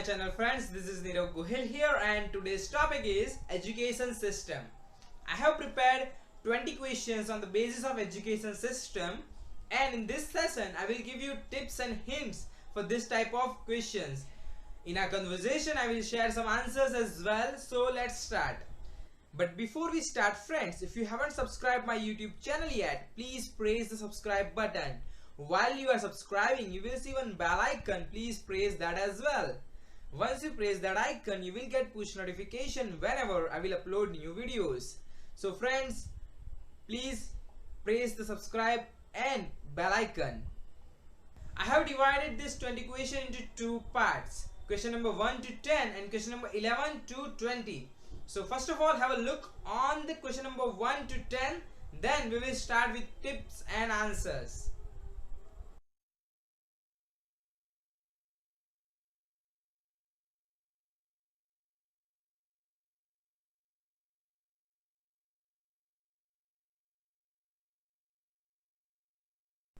my channel friends, this is Nirav Gohil here and today's topic is education system. I have prepared 20 questions on the basis of education system, and in this session I will give you tips and hints for this type of questions. In our conversation I will share some answers as well, so let's start. But before we start friends, if you haven't subscribed my YouTube channel yet, please press the subscribe button. While you are subscribing, you will see one bell icon. Please press that as well. Once you press that icon, you will get push notification whenever I will upload new videos. So friends, please press the subscribe and bell icon. I have divided this 20 question into two parts. Question number 1 to 10 and question number 11 to 20. So first of all, have a look on the question number 1 to 10. Then we will start with tips and answers.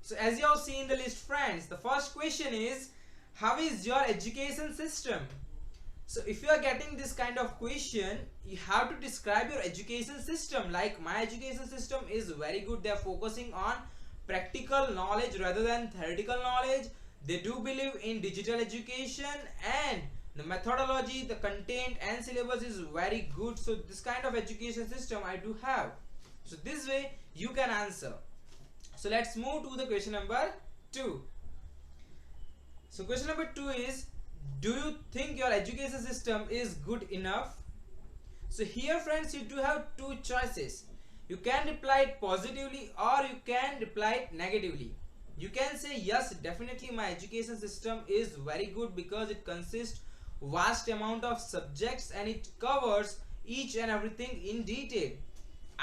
So as you have seen the list friends, the first question is, how is your education system? So if you are getting this kind of question, you have to describe your education system. Like, my education system is very good. They are focusing on practical knowledge rather than theoretical knowledge. They do believe in digital education, and the methodology, the content and syllabus is very good. So this kind of education system I do have. So this way you can answer. So let's move to the question number 2. So question number 2 is, do you think your education system is good enough? So here friends, you do have two choices. You can reply it positively or you can reply it negatively. You can say yes, definitely my education system is very good because it consists vast amount of subjects and it covers each and everything in detail.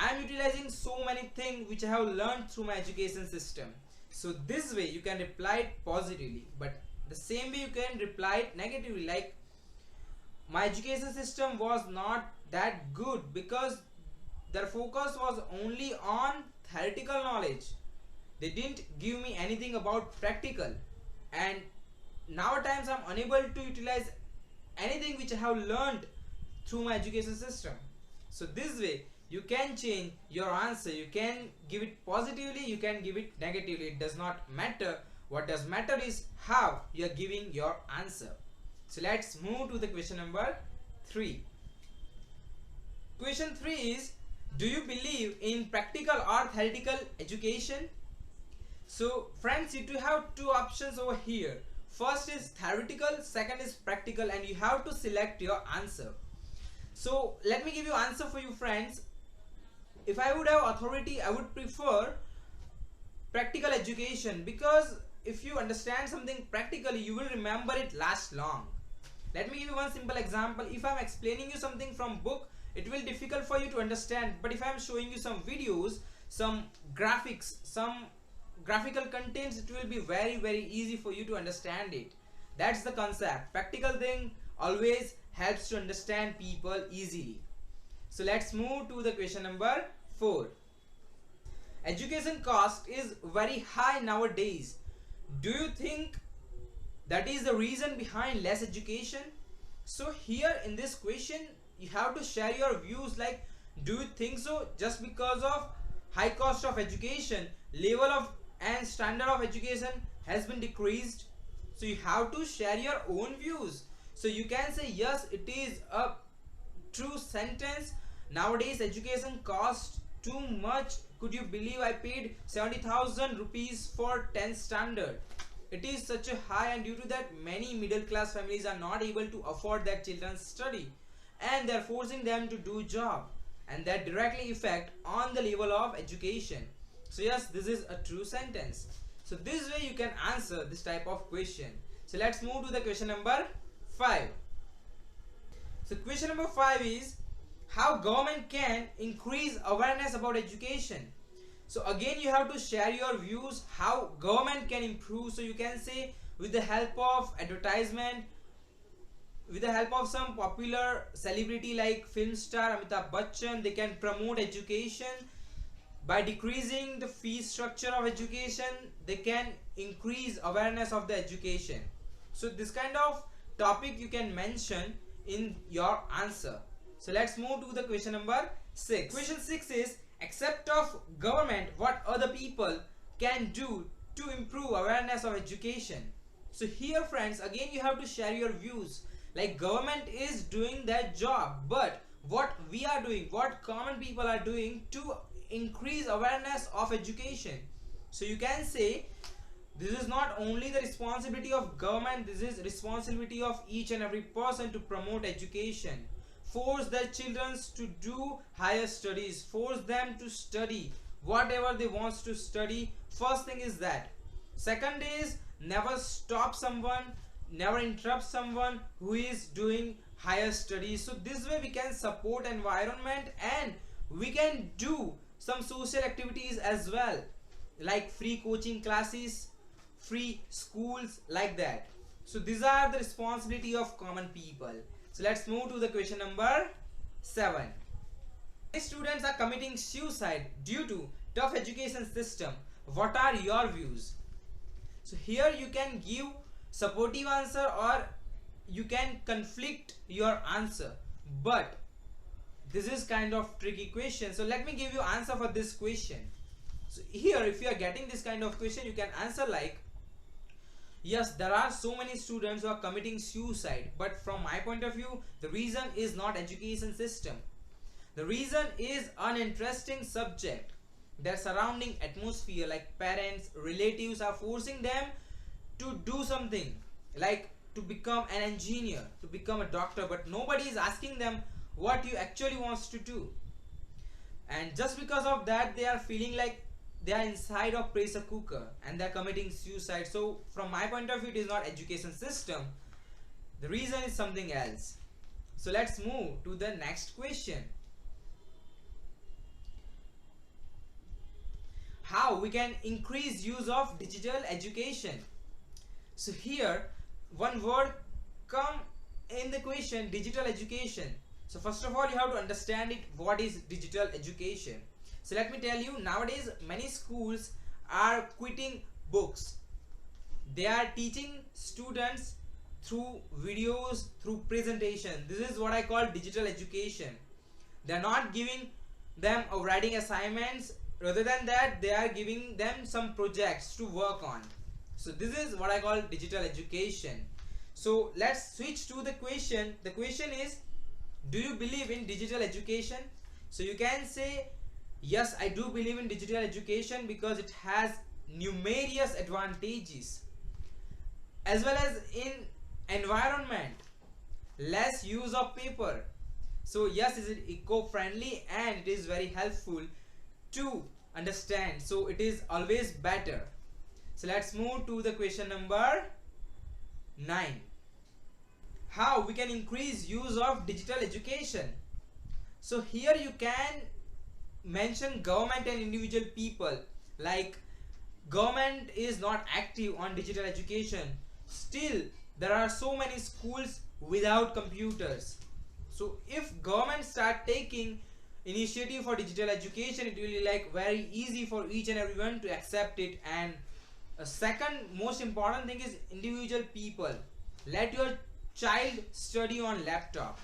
I am utilizing so many things which I have learned through my education system. So this way you can reply it positively, but the same way you can reply it negatively, like, my education system was not that good because their focus was only on theoretical knowledge. They didn't give me anything about practical, and nowadays I'm unable to utilize anything which I have learned through my education system. So this way you can change your answer. You can give it positively, you can give it negatively. It does not matter. What does matter is how you are giving your answer. So let's move to the question number 3. Question 3 is, do you believe in practical or theoretical education? So friends, you do have two options over here. First is theoretical, second is practical, and you have to select your answer. So let me give you answer for you friends. If I would have authority, I would prefer practical education, because if you understand something practically, you will remember it last long. Let me give you one simple example. If I am explaining you something from book, it will be difficult for you to understand, but if I am showing you some videos, some graphics, some graphical contents, it will be very easy for you to understand it. That's the concept. Practical thing always helps to understand people easily. So let's move to the question number 4. Education cost is very high nowadays. Do you think that is the reason behind less education? So here in this question you have to share your views, like, do you think so? Just because of high cost of education, level of and standard of education has been decreased. So you have to share your own views. So you can say yes, it is a true sentence. Nowadays education costs too much. Could you believe I paid 70,000 rupees for 10th standard? It is such a high, and due to that many middle class families are not able to afford their children's study, and they are forcing them to do job, and that directly affect on the level of education. So yes, this is a true sentence. So this way you can answer this type of question. So let's move to the question number 5. So question number 5 is, how government can increase awareness about education? So again you have to share your views how government can improve. So you can say, with the help of advertisement, with the help of some popular celebrity like film star Amitabh Bachchan, they can promote education. By decreasing the fee structure of education, they can increase awareness of the education. So this kind of topic you can mention in your answer. So let's move to the question number 6. Question 6 is, except of government, what other people can do to improve awareness of education? So here friends, again you have to share your views. Like, government is doing their job, but what we are doing, what common people are doing to increase awareness of education. So you can say this is not only the responsibility of government, this is responsibility of each and every person to promote education. Force their children to do higher studies, force them to study whatever they want to study. First thing is that. Second is, never stop someone, never interrupt someone who is doing higher studies. So this way we can support environment, and we can do some social activities as well, like free coaching classes, free schools, like that. So these are the responsibility of common people. So let's move to the question number 7. Many students are committing suicide due to tough education system. What are your views? So here you can give supportive answer or you can conflict your answer, but this is kind of tricky question. So let me give you answer for this question. So here, if you are getting this kind of question, you can answer like, yes, there are so many students who are committing suicide, but from my point of view, the reason is not education system. The reason is uninteresting subject. Their surrounding atmosphere, like parents, relatives, are forcing them to do something, like to become an engineer, to become a doctor, but nobody is asking them what you actually wants to do. And just because of that, they are feeling like they are inside of pressure cooker and they are committing suicide. So from my point of view, it is not education system. The reason is something else. So let's move to the next question. How we can increase use of digital education? So here one word come in the question, digital education. So first of all, you have to understand it, what is digital education. So let me tell you, nowadays many schools are quitting books. They are teaching students through videos, through presentation. This is what I call digital education. They are not giving them writing assignments. Rather than that, they are giving them some projects to work on. So this is what I call digital education. So let's switch to the question. The question is, do you believe in digital education? So you can say, yes, I do believe in digital education because it has numerous advantages, as well as in environment, less use of paper. So yes, it is eco-friendly and it is very helpful to understand. So it is always better. So let's move to the question number 9. How we can increase use of digital education? So here you can mention government and individual people. Like, government is not active on digital education. Still there are so many schools without computers. So if government start taking initiative for digital education, it will be like very easy for each and everyone to accept it. And a second most important thing is individual people. Let your child study on laptop,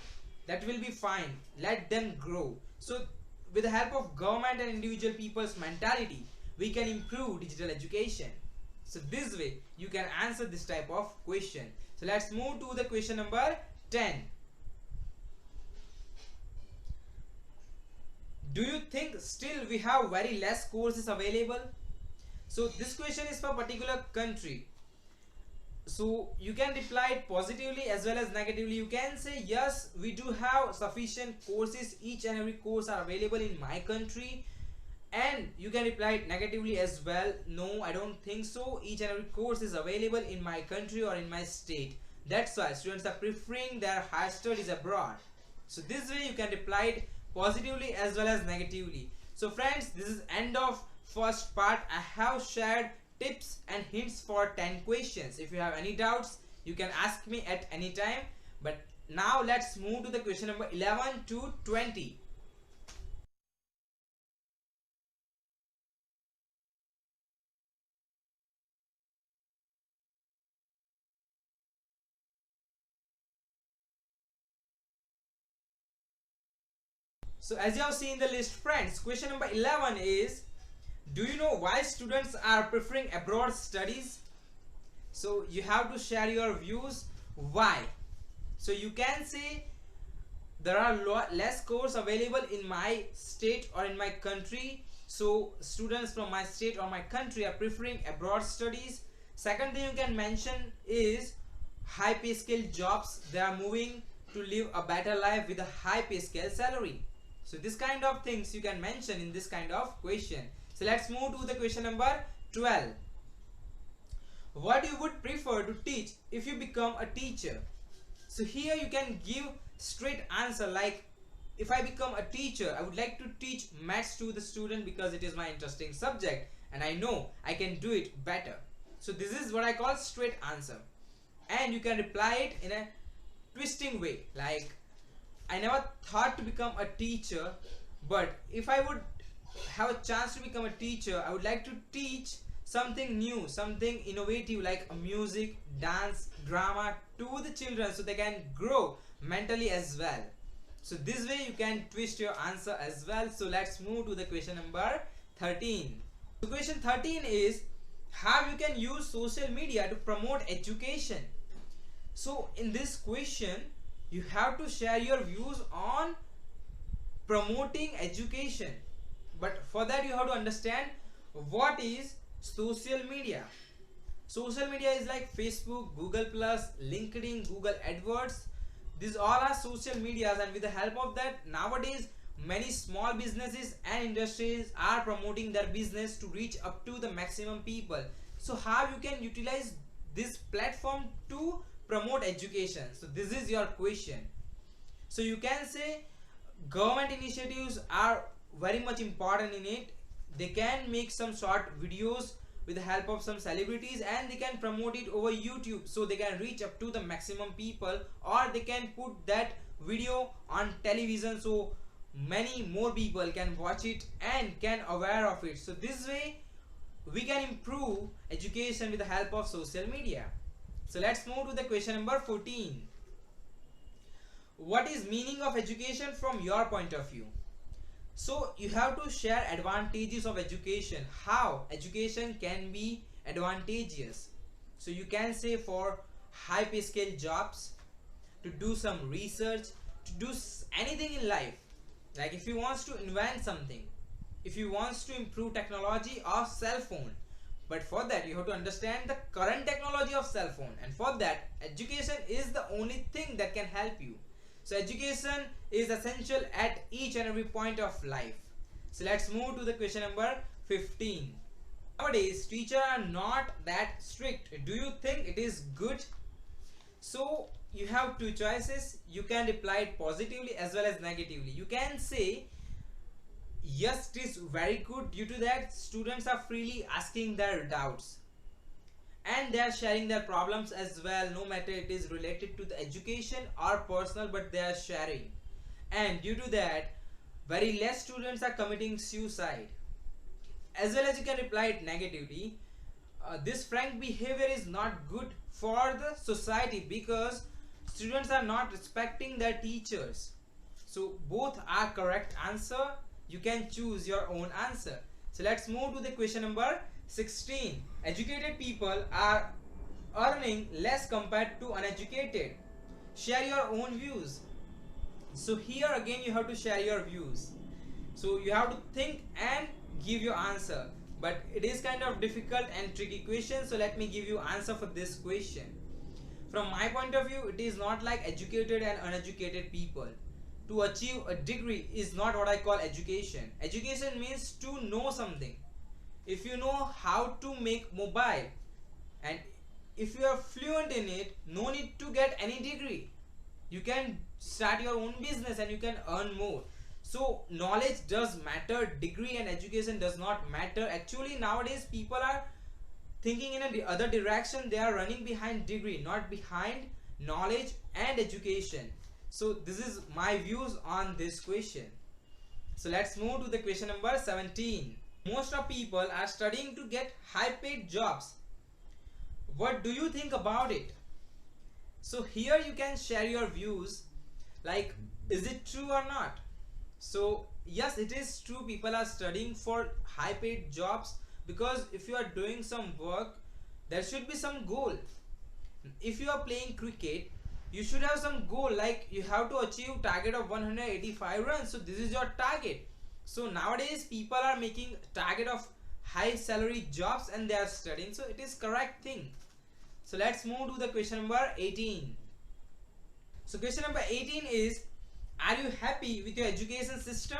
that will be fine, let them grow. So with the help of government and individual people's mentality, we can improve digital education. So this way you can answer this type of question. So let's move to the question number 10. Do you think still we have very less courses available? So this question is for particular country. So you can reply it positively as well as negatively. You can say, yes, we do have sufficient courses, each and every course are available in my country. And you can reply it negatively as well, no, I don't think so, each and every course is available in my country or in my state. That's why students are preferring their higher studies abroad. So this way you can reply it positively as well as negatively. So friends, this is end of first part. I have shared tips and hints for 10 questions. If you have any doubts, you can ask me at any time. But now let's move to the question number 11 to 20. So as you have seen the list, friends, question number 11 is, do you know why students are preferring abroad studies? So you have to share your views why. So you can say there are less courses available in my state or in my country, so students from my state or my country are preferring abroad studies. Second thing you can mention is high pay scale jobs. They are moving to live a better life with a high pay scale salary. So this kind of things you can mention in this kind of question. So let's move to the question number 12. What you would prefer to teach if you become a teacher? So here you can give straight answer, like if I become a teacher, I would like to teach maths to the student because it is my interesting subject and I know I can do it better. So this is what I call straight answer. And you can reply it in a twisting way, like I never thought to become a teacher, but if I would have a chance to become a teacher, I would like to teach something new, something innovative like music, dance, drama to the children so they can grow mentally as well. So this way you can twist your answer as well. So let's move to the question number 13. So question 13 is how you can use social media to promote education. So in this question you have to share your views on promoting education, but for that you have to understand what is social media. Social media is like Facebook, Google Plus, LinkedIn, Google AdWords. These all are social medias, and with the help of that, nowadays many small businesses and industries are promoting their business to reach up to the maximum people. So how you can utilize this platform to promote education? So this is your question. So you can say government initiatives are very much important in it. They can make some short videos with the help of some celebrities and they can promote it over YouTube so they can reach up to the maximum people, or they can put that video on television so many more people can watch it and can aware of it. So this way we can improve education with the help of social media. So let's move to the question number 14. What is meaning of education from your point of view? So you have to share advantages of education, how education can be advantageous. So you can say for high pay scale jobs, to do some research, to do anything in life. Like if you want to invent something, if you want to improve technology of cell phone, but for that you have to understand the current technology of cell phone, and for that education is the only thing that can help you. So education is essential at each and every point of life. So let's move to the question number 15. Nowadays teachers are not that strict. Do you think it is good? So you have two choices. You can reply it positively as well as negatively. You can say yes, it is very good. Due to that students are freely asking their doubts and they are sharing their problems as well, no matter it is related to the education or personal, but they are sharing. And due to that very less students are committing suicide. As well as you can reply it negatively. This frank behavior is not good for the society because students are not respecting their teachers. So both are correct answer. You can choose your own answer. So let's move to the question number 16. Educated people are earning less compared to uneducated. Share your own views. So here again you have to share your views. So you have to think and give your answer. But it is kind of difficult and tricky question. So let me give you answer for this question. From my point of view, it is not like educated and uneducated people. To achieve a degree is not what I call education. Education means to know something. If you know how to make mobile and if you are fluent in it, no need to get any degree. You can start your own business and you can earn more. So knowledge does matter, degree and education does not matter. Actually nowadays people are thinking in the other direction. They are running behind degree, not behind knowledge and education. So this is my views on this question. So let's move to the question number 17. Most of people are studying to get high paid jobs. What do you think about it? So here you can share your views, like is it true or not? So yes, it is true, people are studying for high paid jobs, because if you are doing some work, there should be some goal. If you are playing cricket, you should have some goal, like you have to achieve target of 185 runs, so this is your target. So nowadays people are making target of high salary jobs and they are studying, so it is correct thing. So let's move to the question number 18. So question number 18 is, are you happy with your education system?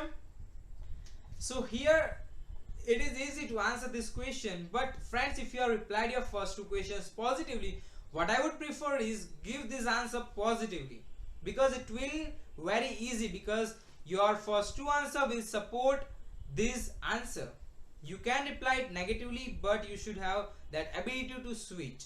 So here it is easy to answer this question, but friends, if you have replied your first two questions positively, what I would prefer is give this answer positively, because it will very easy, because your first two answer will support this answer. You can reply it negatively, but you should have that ability to switch.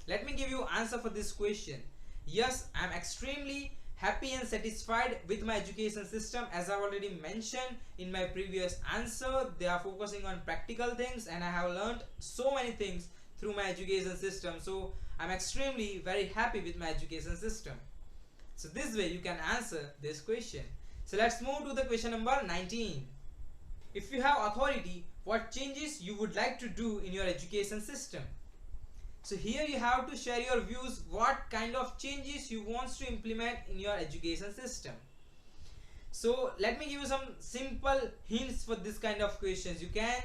Let me give you answer for this question. Yes, I am extremely happy and satisfied with my education system. As I already mentioned in my previous answer, they are focusing on practical things and I have learned so many things through my education system. So I'm extremely very happy with my education system. So this way you can answer this question. So let's move to the question number 19. If you have authority, what changes you would like to do in your education system? So here you have to share your views, what kind of changes you want to implement in your education system. So let me give you some simple hints for this kind of questions. You can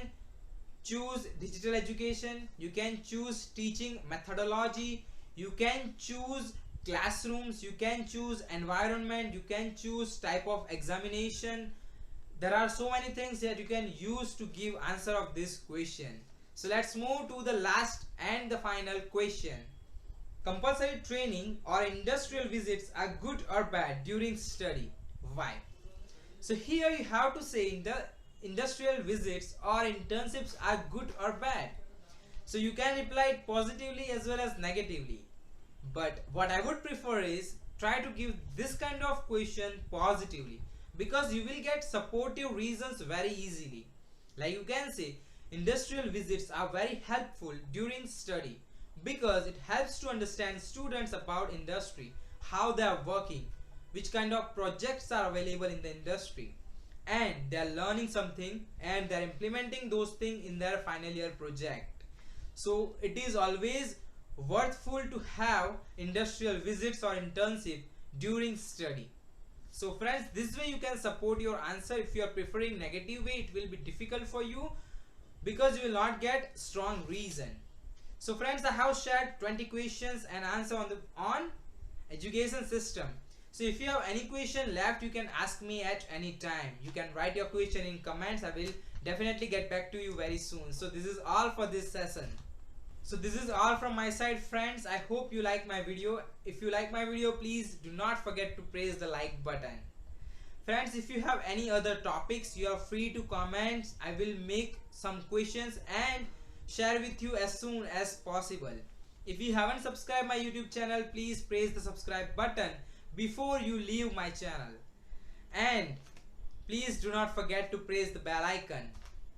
choose digital education, you can choose teaching methodology, you can choose classrooms, you can choose environment, you can choose type of examination. There are so many things that you can use to give answer of this question. So let's move to the last and the final question. Compulsory training or industrial visits are good or bad during study? Why? So here you have to say the industrial visits or internships are good or bad. So you can reply it positively as well as negatively. But what I would prefer is try to give this kind of question positively, because you will get supportive reasons very easily. Like you can say, industrial visits are very helpful during study because it helps to understand students about industry, how they are working, which kind of projects are available in the industry, and they are learning something and they are implementing those things in their final year project. So it is always worthful to have industrial visits or internship during study. So friends, this way you can support your answer. If you are preferring negative way, it will be difficult for you because you will not get strong reason. So friends, I have shared 20 questions and answer on education system. So if you have any question left, you can ask me at any time. You can write your question in comments. I will definitely get back to you very soon. So this is all for this session. So this is all from my side, friends. I hope you like my video. If you like my video, please do not forget to press the like button. Friends, if you have any other topics, you are free to comment. I will make some questions and share with you as soon as possible. If you haven't subscribed my YouTube channel, please press the subscribe button before you leave my channel. And please do not forget to press the bell icon,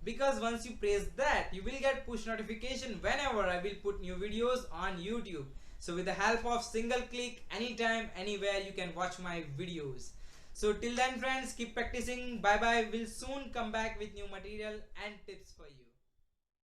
because once you press that, you will get push notification whenever I will put new videos on YouTube. So with the help of single click, anytime, anywhere, you can watch my videos. So till then friends, keep practicing. Bye bye. We'll soon come back with new material and tips for you.